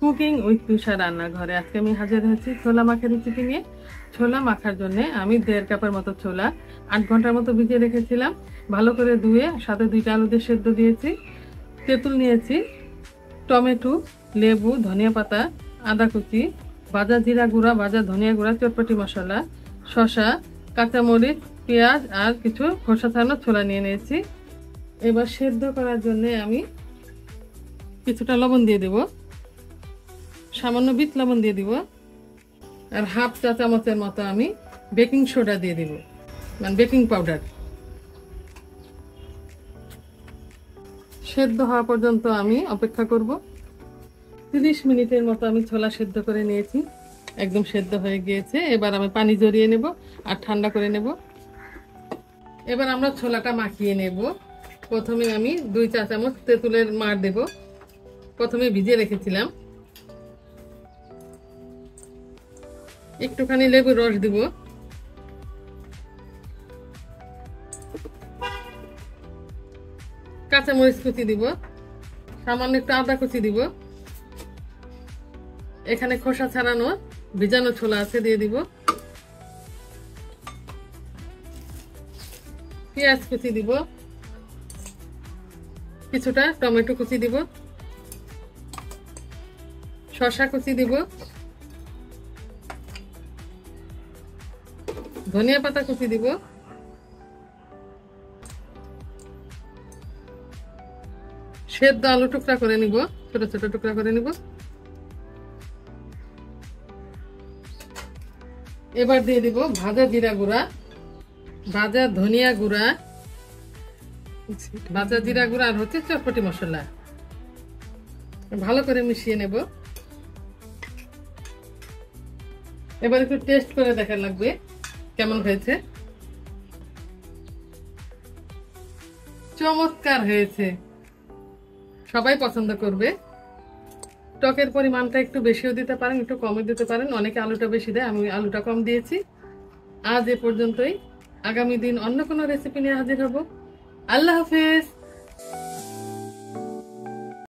Cooking with তুষার রান্নাঘরে আজকে আমি হাজির হয়েছি ছোলা মাখা রেসিপি নিয়ে। ছোলা মাখার জন্য আমি 1.5 কাপের মতো ছোলা 8 ঘন্টার মতো ভিজিয়ে রেখেছিলাম। ভালো করে ধুয়ে সাথে 2টা আলু দিয়ে সেদ্ধ দিয়েছি। তেঁতুল নিয়েছি, টমেটো, লেবু, ধনিয়া পাতা, আদা কুচি, ভাজা জিরা গুঁড়া, ভাজা ধনিয়া গুঁড়া, চটপটি মশলা, শসা, কাঁচামরিচ, পেঁয়াজ আর কিছু খোসা ছাড়ানো ছোলা নিয়ে নিয়েছি। এবার সেদ্ধ করার জন্য আমি কিছুটা লবণ দিয়ে দেব, সামান্য বিট লবণ দিয়ে দিব, আর হাফ চা চামচের মতো আমি বেকিং সোডা দিয়ে দিব, মানে বেকিং পাউডার। সেদ্ধ হওয়া পর্যন্ত আমি অপেক্ষা করব। 30 মিনিটের মতো আমি ছোলা সেদ্ধ করে নিয়েছি, একদম সেদ্ধ হয়ে গিয়েছে। এবার আমি পানি ঝরিয়ে নেব আর ঠান্ডা করে নেব। এবার আমরা ছোলাটা মাখিয়ে নেব। প্রথমে আমি 2 চা চামচ তেঁতুলের মাড় দেব, প্রথমে ভিজিয়ে রেখেছিলাম। একটুখানি লেবুর রস দিব, কাঁচামরিচ কুচি দিব, সামান্য একটু আদা কুচি দিব, এখানে খোসা ছাড়ানো ভিজানো ছোলা আছে দিয়ে দিব, পেঁয়াজ কুচি দিব, কিছুটা টমেটো কুচি দিব, শসা কুচি দিব, ধনিয়া পাতা কুচি দিব, সেদ্ধ আলু টুকরা করে নিব, ছোট ছোট টুকরা করে নিব। এবার দিয়ে দিব ভাজা জিরা গুঁড়া, ভাজা ধনিয়া গুঁড়া, ভাজা জিরা গুঁড়া আর হচ্ছে চটপটি মশলা। ভালো করে মিশিয়ে নেব। এবার একটু টেস্ট করে দেখা লাগবে কেমন হয়েছে। চমৎকার হয়েছে, সবাই পছন্দ করবে। টকের পরিমাণটা একটু বেশিও দিতে পারেন, একটু কমও দিতে পারেন। অনেকে আলুটা বেশি দেয়, আমি আলুটা কম দিয়েছি। আজ এ পর্যন্তই। আগামী দিন অন্য কোনো রেসিপি নিয়ে হাজির হব। আল্লাহ হাফেজ।